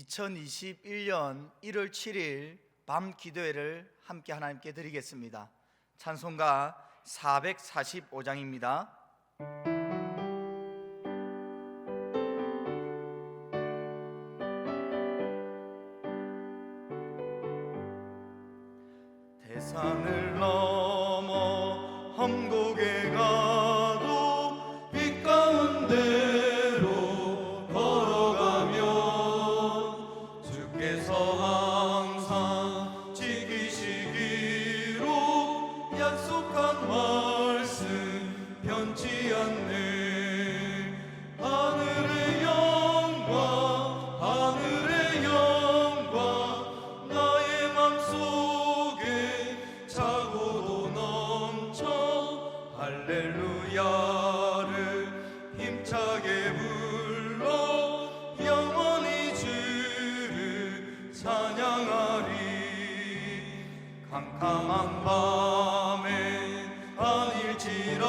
2021년 1월 7일 밤 기도회를 함께 하나님께 드리겠습니다. 찬송가 445장입니다. 대산을 넘어 험곡에 가도 빛 가운데로 걸어가면 주께서 항상 지키시기로 약속한 말씀 변치 않네. 하늘의 영광 하늘의 영광 나의 맘속에 차고도 넘쳐 할렐루야를 힘차게 불러 영원히 주를 찬양하리. 캄캄한 밤에 아닐지라도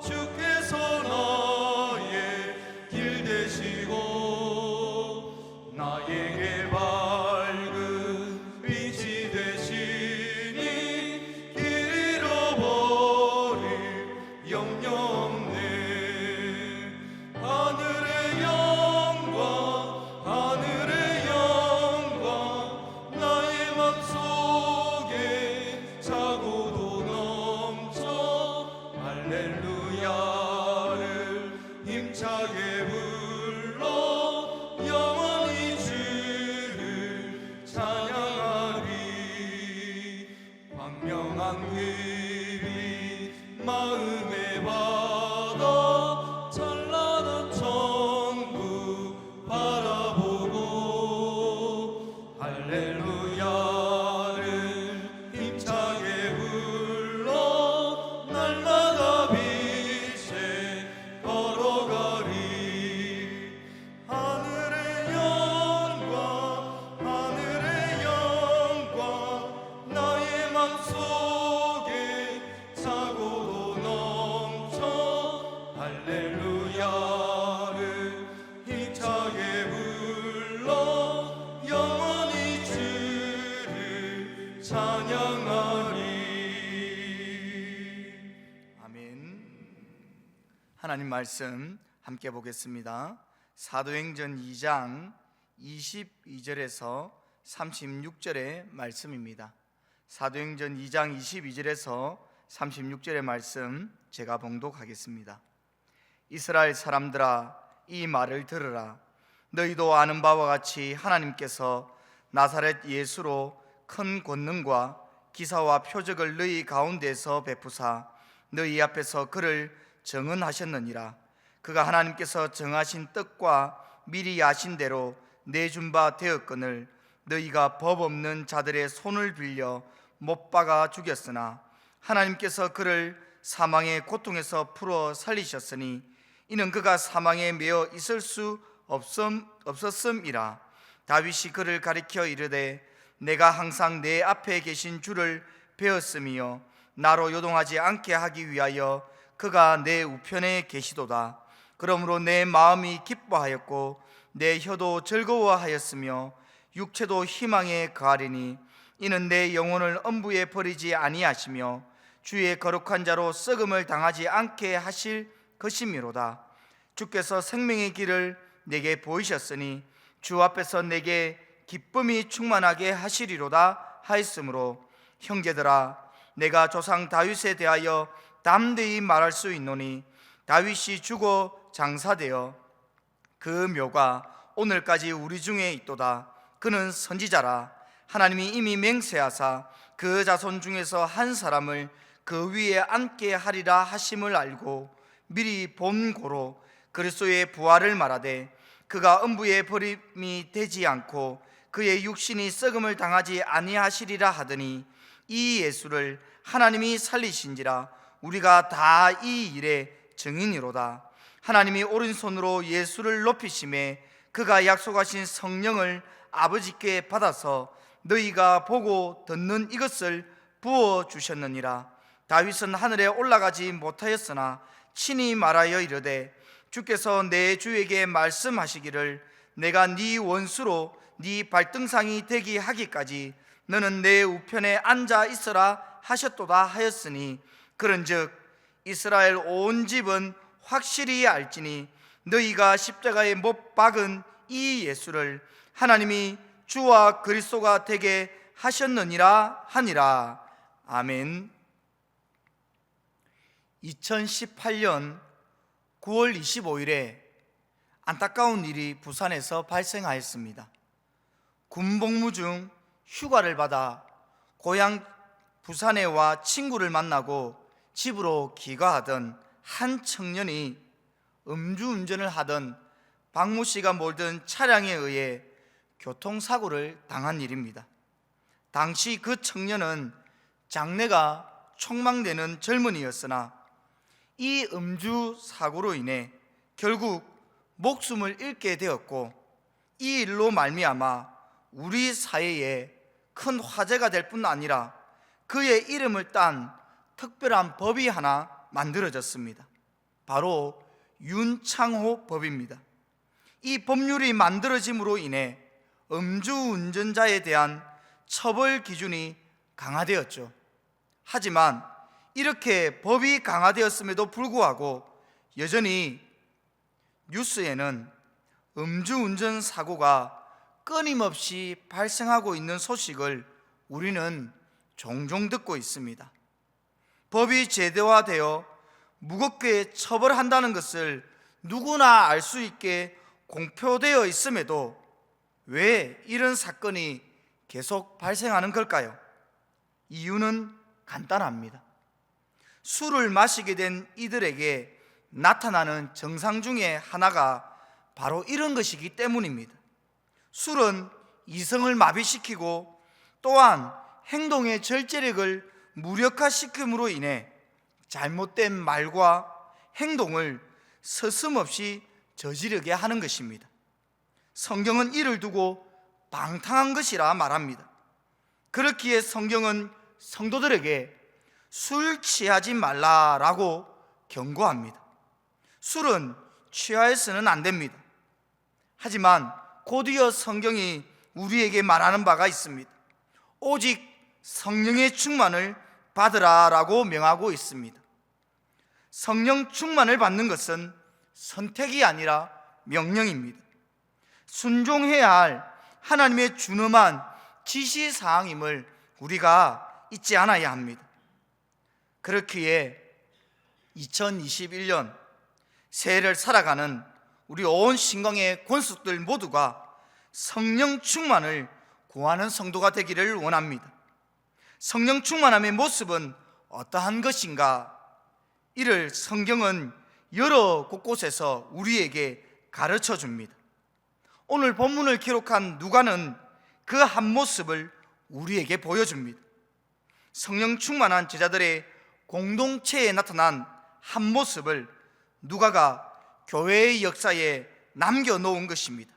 주께서 나의 길 되시고 나에게 밝은 빛이 되시니 길 잃어버릴 염려 없네. 하늘의 영광 하늘의 영광 나의 맘속에 차고도 넘쳐 할렐루야를 힘차게 불러 영원히 주를 찬양하리. 광명한 길이 마음에 받아 찬란한 천국 바라보고 할렐루야를 힘차게 불러 날마다 빛에 걸어가리. 하늘의 영광 하늘의 영광 나의 맘속에 차고도 넘쳐 할렐루야를 힘차게 불러 영원히 주를 찬양하리. 아멘. 하나님 말씀 함께 보겠습니다. 사도행전 2장 22절에서 36절의 말씀입니다. 사도행전 2장 22절에서 36절의 말씀 제가 봉독하겠습니다. 이스라엘 사람들아 이 말을 들으라. 너희도 아는 바와 같이 하나님께서 나사렛 예수로 큰 권능과 기사와 표적을 너희 가운데서 베푸사 너희 앞에서 그를 정언하셨느니라. 그가 하나님께서 정하신 뜻과 미리 아신 대로 내준 바 되었거늘 너희가 법 없는 자들의 손을 빌려 못 박아 죽였으나 하나님께서 그를 사망의 고통에서 풀어 살리셨으니 이는 그가 사망에 매여 있을 수 없었음이라. 다윗이 그를 가리켜 이르되 내가 항상 내 앞에 계신 주를 배웠으며 나로 요동하지 않게 하기 위하여 그가 내 우편에 계시도다. 그러므로 내 마음이 기뻐하였고 내 혀도 즐거워하였으며 육체도 희망에 거하리니 이는 내 영혼을 엄부에 버리지 아니하시며 주의 거룩한 자로 썩음을 당하지 않게 하실 것이미로다. 주께서 생명의 길을 내게 보이셨으니 주 앞에서 내게 기쁨이 충만하게 하시리로다 하였으므로 형제들아 내가 조상 다윗에 대하여 담대히 말할 수 있노니 다윗이 죽어 장사되어 그 묘가 오늘까지 우리 중에 있도다. 그는 선지자라. 하나님이 이미 맹세하사 그 자손 중에서 한 사람을 그 위에 앉게 하리라 하심을 알고 미리 본 고로 그리스도의 부활을 말하되 그가 음부에 버림이 되지 않고 그의 육신이 썩음을 당하지 아니하시리라 하더니 이 예수를 하나님이 살리신지라. 우리가 다 이 일의 증인이로다. 하나님이 오른손으로 예수를 높이심에 그가 약속하신 성령을 아버지께 받아서 너희가 보고 듣는 이것을 부어주셨느니라. 다윗은 하늘에 올라가지 못하였으나 친히 말하여 이르되 주께서 내 주에게 말씀하시기를 내가 네 원수로 네 발등상이 되게 하기까지 너는 내 우편에 앉아 있어라 하셨도다 하였으니, 그런즉 이스라엘 온 집은 확실히 알지니 너희가 십자가에 못 박은 이 예수를 하나님이 주와 그리스도가 되게 하셨느니라 하니라. 아멘. 2018년 9월 25일에 안타까운 일이 부산에서 발생하였습니다. 군복무 중 휴가를 받아 고향 부산에 와 친구를 만나고 집으로 귀가하던 한 청년이 음주운전을 하던 박모 씨가 몰던 차량에 의해 교통사고를 당한 일입니다. 당시 그 청년은 장래가 촉망되는 젊은이였으나 이 음주 사고로 인해 결국 목숨을 잃게 되었고, 이 일로 말미암아 우리 사회에 큰 화제가 될 뿐 아니라 그의 이름을 딴 특별한 법이 하나 만들어졌습니다. 바로 윤창호 법입니다. 이 법률이 만들어짐으로 인해 음주운전자에 대한 처벌 기준이 강화되었죠. 하지만 이렇게 법이 강화되었음에도 불구하고 여전히 뉴스에는 음주운전 사고가 끊임없이 발생하고 있는 소식을 우리는 종종 듣고 있습니다. 법이 제도화되어 무겁게 처벌한다는 것을 누구나 알 수 있게 공표되어 있음에도 왜 이런 사건이 계속 발생하는 걸까요? 이유는 간단합니다. 술을 마시게 된 이들에게 나타나는 증상 중에 하나가 바로 이런 것이기 때문입니다. 술은 이성을 마비시키고 또한 행동의 절제력을 무력화시킴으로 인해 잘못된 말과 행동을 서슴없이 저지르게 하는 것입니다. 성경은 이를 두고 방탕한 것이라 말합니다. 그렇기에 성경은 성도들에게 술 취하지 말라라고 경고합니다. 술은 취하여서는 안 됩니다. 하지만 곧이어 성경이 우리에게 말하는 바가 있습니다. 오직 성령의 충만을 받으라라고 명하고 있습니다. 성령 충만을 받는 것은 선택이 아니라 명령입니다. 순종해야 할 하나님의 준엄한 지시사항임을 우리가 잊지 않아야 합니다. 그렇기에 2021년 새해를 살아가는 우리 온 신강의 권속들 모두가 성령 충만을 구하는 성도가 되기를 원합니다. 성령 충만함의 모습은 어떠한 것인가? 이를 성경은 여러 곳곳에서 우리에게 가르쳐 줍니다. 오늘 본문을 기록한 누가는 그 한 모습을 우리에게 보여줍니다. 성령 충만한 제자들의 공동체에 나타난 한 모습을 누가가 교회의 역사에 남겨놓은 것입니다.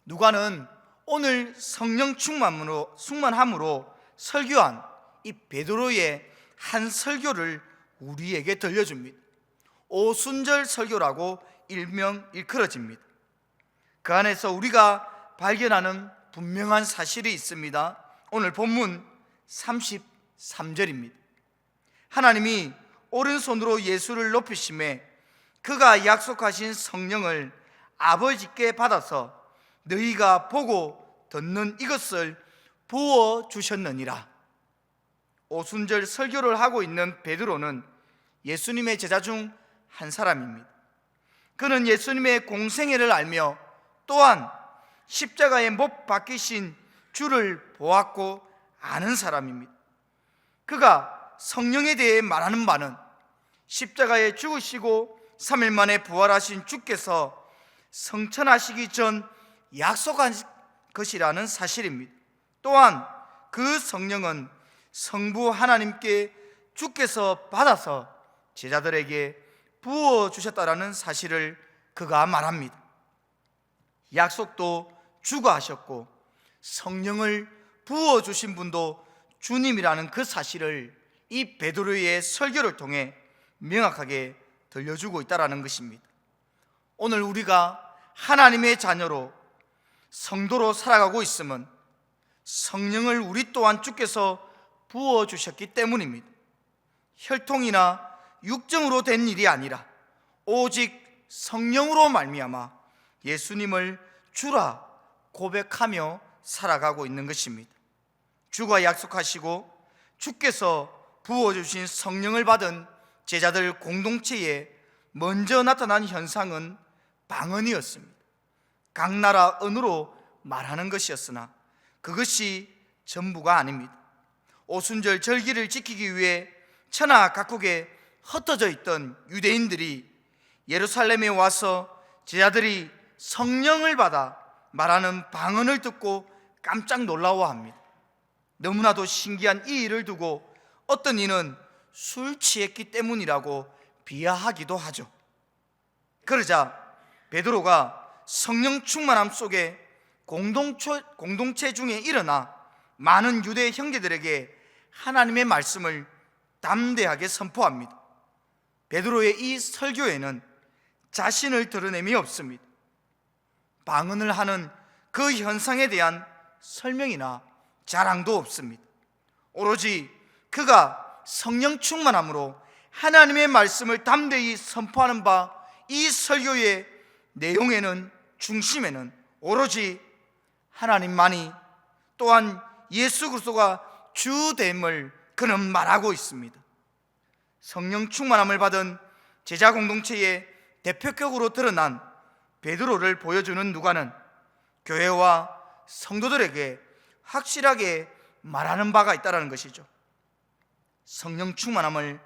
누가는 오늘 성령 충만함으로 설교한 이 베드로의 한 설교를 우리에게 들려줍니다. 오순절 설교라고 일명 일컬어집니다. 그 안에서 우리가 발견하는 분명한 사실이 있습니다. 오늘 본문 33절입니다. 하나님이 오른손으로 예수를 높이심에 그가 약속하신 성령을 아버지께 받아서 너희가 보고 듣는 이것을 부어주셨느니라. 오순절 설교를 하고 있는 베드로는 예수님의 제자 중 한 사람입니다. 그는 예수님의 공생애를 알며 또한 십자가에 못 박히신 주를 보았고 아는 사람입니다. 그가 성령에 대해 말하는 바는 십자가에 죽으시고 3일 만에 부활하신 주께서 성천하시기 전 약속한 것이라는 사실입니다. 또한 그 성령은 성부 하나님께 주께서 받아서 제자들에게 부어주셨다라는 사실을 그가 말합니다. 약속도 주가 하셨고 성령을 부어주신 분도 주님이라는 그 사실을 이 베드로의 설교를 통해 명확하게 들려주고 있다는 것입니다. 오늘 우리가 하나님의 자녀로 성도로 살아가고 있음은 성령을 우리 또한 주께서 부어주셨기 때문입니다. 혈통이나 육정으로 된 일이 아니라 오직 성령으로 말미암아 예수님을 주라 고백하며 살아가고 있는 것입니다. 주가 약속하시고 주께서 부어주신 성령을 받은 제자들 공동체에 먼저 나타난 현상은 방언이었습니다. 각 나라 언어로 말하는 것이었으나 그것이 전부가 아닙니다. 오순절 절기를 지키기 위해 천하 각국에 흩어져 있던 유대인들이 예루살렘에 와서 제자들이 성령을 받아 말하는 방언을 듣고 깜짝 놀라워합니다. 너무나도 신기한 이 일을 두고 어떤 이는 술 취했기 때문이라고 비하하기도 하죠. 그러자 베드로가 성령 충만함 속에 공동체 중에 일어나 많은 유대 형제들에게 하나님의 말씀을 담대하게 선포합니다. 베드로의 이 설교에는 자신을 드러냄이 없습니다. 방언을 하는 그 현상에 대한 설명이나 자랑도 없습니다. 오로지 그가 성령 충만함으로 하나님의 말씀을 담대히 선포하는 바 이 설교의 내용에는, 중심에는 오로지 하나님만이, 또한 예수 그리스도가 주됨을 그는 말하고 있습니다. 성령 충만함을 받은 제자 공동체의 대표격으로 드러난 베드로를 보여주는 누가는 교회와 성도들에게 확실하게 말하는 바가 있다는 것이죠. 성령 충만함을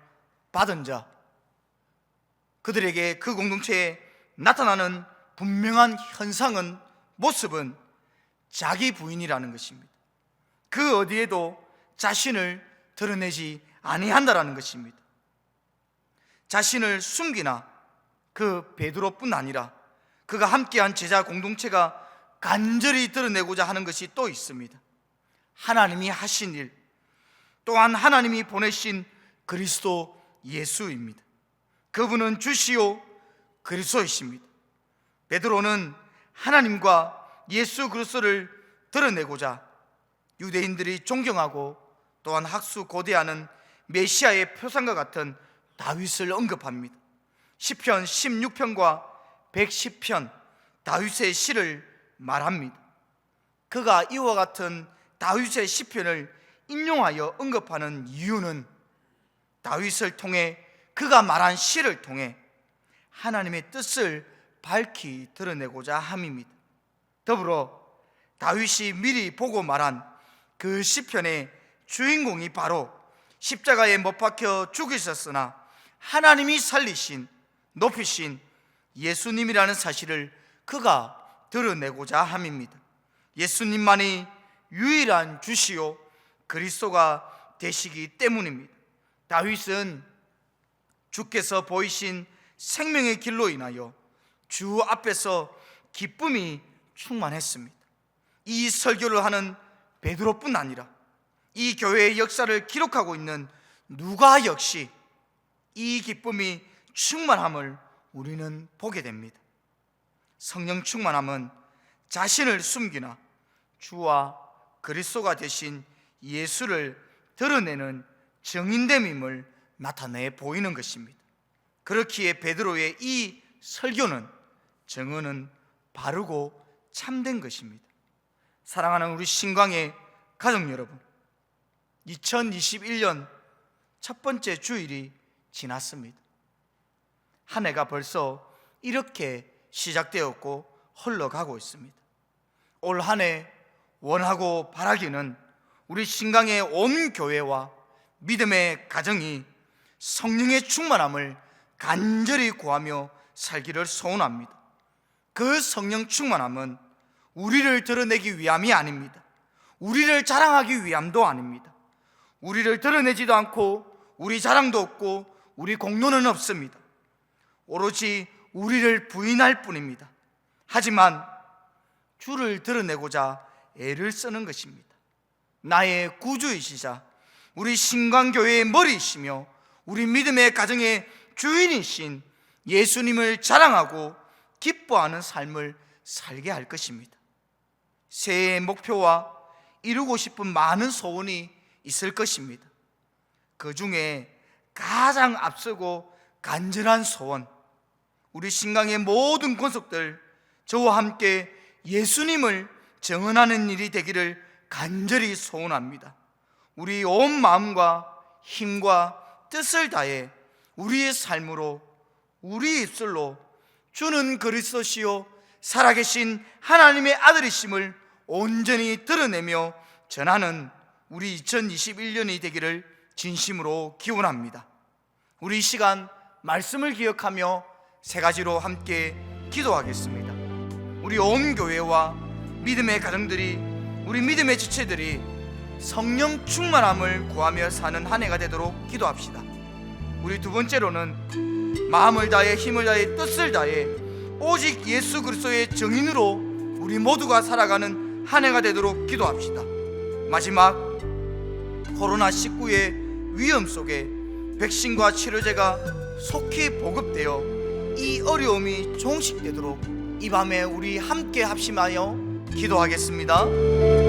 받은 자, 그들에게 그 공동체에 나타나는 분명한 현상은, 모습은 자기 부인이라는 것입니다. 그 어디에도 자신을 드러내지 아니한다라는 것입니다. 자신을 숨기나 그 베드로뿐 아니라 그가 함께한 제자 공동체가 간절히 드러내고자 하는 것이 또 있습니다. 하나님이 하신 일, 또한 하나님이 보내신 그리스도 예수입니다. 그분은 주시오 그리스도이십니다. 베드로는 하나님과 예수 그리스도를 드러내고자 유대인들이 존경하고 또한 학수고대하는 메시아의 표상과 같은 다윗을 언급합니다. 시편 16편과 110편 다윗의 시를 말합니다. 그가 이와 같은 다윗의 시편을 인용하여 언급하는 이유는 다윗을 통해, 그가 말한 시를 통해 하나님의 뜻을 밝히 드러내고자 함입니다. 더불어 다윗이 미리 보고 말한 그 시편의 주인공이 바로 십자가에 못 박혀 죽으셨으나 하나님이 살리신, 높이신 예수님이라는 사실을 그가 드러내고자 함입니다. 예수님만이 유일한 주시오 그리스도가 되시기 때문입니다. 다윗은 주께서 보이신 생명의 길로 인하여 주 앞에서 기쁨이 충만했습니다. 이 설교를 하는 베드로뿐 아니라 이 교회의 역사를 기록하고 있는 누가 역시 이 기쁨이 충만함을 우리는 보게 됩니다. 성령 충만함은 자신을 숨기나 주와 그리스도가 되신 예수를 드러내는 정인됨임을 나타내 보이는 것입니다. 그렇기에 베드로의 이 설교는, 정언은 바르고 참된 것입니다. 사랑하는 우리 신광의 가족 여러분, 2021년 첫 번째 주일이 지났습니다. 한 해가 벌써 이렇게 시작되었고 흘러가고 있습니다. 올 한 해 원하고 바라기는 우리 신강의 온 교회와 믿음의 가정이 성령의 충만함을 간절히 구하며 살기를 소원합니다. 그 성령 충만함은 우리를 드러내기 위함이 아닙니다. 우리를 자랑하기 위함도 아닙니다. 우리를 드러내지도 않고 우리 자랑도 없고 우리 공로는 없습니다. 오로지 우리를 부인할 뿐입니다. 하지만 주를 드러내고자 애를 쓰는 것입니다. 나의 구주이시자 우리 신광교회의 머리이시며 우리 믿음의 가정의 주인이신 예수님을 자랑하고 기뻐하는 삶을 살게 할 것입니다. 새해의 목표와 이루고 싶은 많은 소원이 있을 것입니다. 그 중에 가장 앞서고 간절한 소원, 우리 신강의 모든 권속들 저와 함께 예수님을 정언하는 일이 되기를 간절히 소원합니다. 우리 온 마음과 힘과 뜻을 다해 우리의 삶으로, 우리 입술로 주는 그리스도시요 살아계신 하나님의 아들이심을 온전히 드러내며 전하는 우리 2021년이 되기를 진심으로 기원합니다. 우리 이 시간 말씀을 기억하며 세 가지로 함께 기도하겠습니다. 우리 온 교회와 믿음의 가정들이, 우리 믿음의 지체들이 성령 충만함을 구하며 사는 한 해가 되도록 기도합시다. 우리 두 번째로는 마음을 다해, 힘을 다해, 뜻을 다해 오직 예수 그리스도의 정인으로 우리 모두가 살아가는 한 해가 되도록 기도합시다. 마지막, 코로나19의 위험 속에 백신과 치료제가 속히 보급되어 이 어려움이 종식되도록 이 밤에 우리 함께 합심하여 기도하겠습니다.